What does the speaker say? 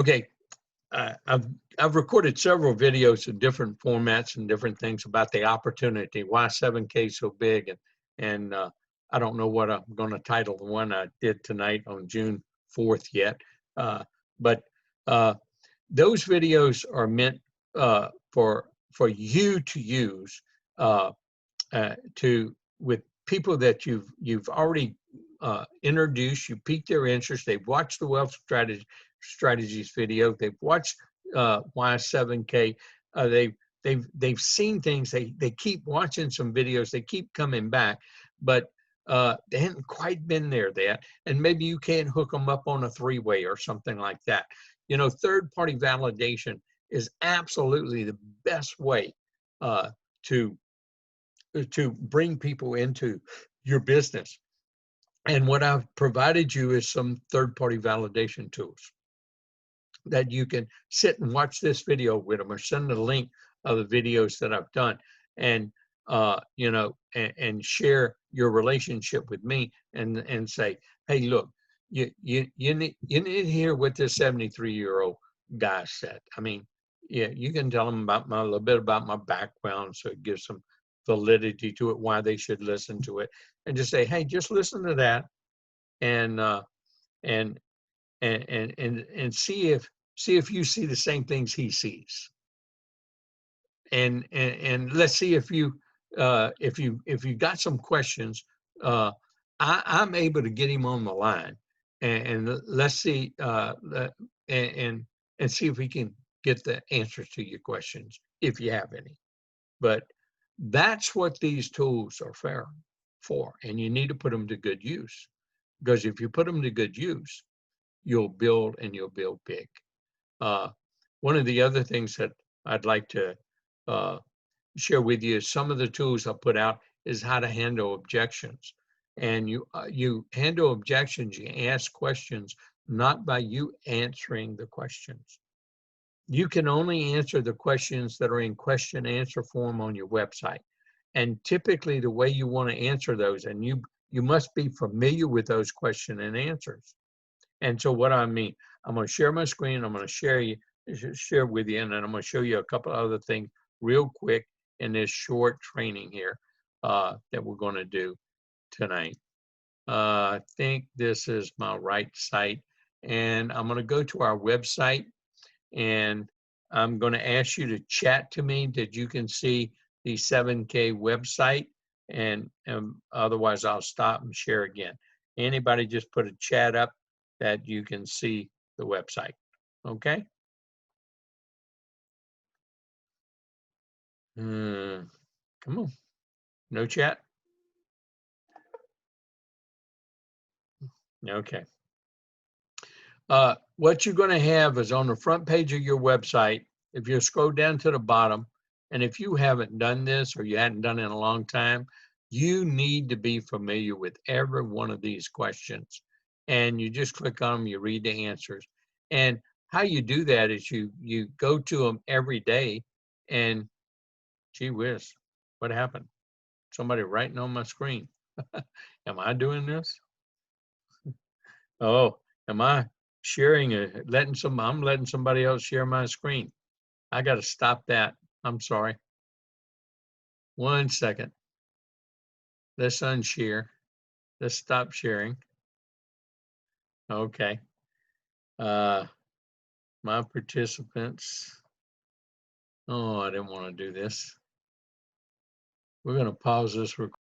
Okay, I've recorded several videos in different formats and different things about the opportunity, why 7K is so big, and I don't know what I'm going to title the one I did tonight on June 4th yet, but those videos are meant for you to use with people that you've already introduced. You piqued their interest. They've watched the wealth strategies video. They've watched why 7K. They've seen things. They keep watching some videos. They keep coming back, but they haven't quite been there yet. And maybe you can't hook them up on a three-way or something like that. You know, third-party validation is absolutely the best way to bring people into your business. And what I've provided you is some third-party validation tools that you can sit and watch this video with them, or send a link of the videos that I've done, and you know, and share your relationship with me, and say, hey, look, you need to hear what this 73-year-old guy said. I mean, yeah, you can tell them about a little bit about my background, so it gives some validity to it, why they should listen to it, and just say, hey, just listen to that, and see if you see the same things he sees, and let's see if you got some questions. I'm able to get him on the line, and let's see and see if we can get the answers to your questions if you have any. But that's what these tools are for, and you need to put them to good use, because if you put them to good use, you'll build, and you'll build big. One of the other things that I'd like to share with you is some of the tools I put out is how to handle objections. And you handle objections, you ask questions, not by you answering the questions. You can only answer the questions that are in question answer form on your website. And typically the way you want to answer those, and you must be familiar with those question and answers. And so what I mean, I'm going to share my screen. I'm going to share with you, and then I'm going to show you a couple other things real quick in this short training here that we're going to do tonight. I think this is my right site, and I'm going to go to our website, and I'm going to ask you to chat to me that you can see the 7K website, and otherwise I'll stop and share again. Anybody just put a chat up that you can see the website, okay? Come on, no chat? Okay. What you're going to have is on the front page of your website, if you scroll down to the bottom, and if you haven't done this or you hadn't done it in a long time, you need to be familiar with every one of these questions. And you just click on them, you read the answers. And how you do that is you go to them every day, and gee whiz, what happened? Somebody writing on my screen. Am I doing this? Oh, am I sharing I'm letting somebody else share my screen. I got to stop that. I'm sorry. 1 second. Let's unshare. Let's stop sharing. Okay. My participants. Oh, I didn't want to do this. We're going to pause this recording.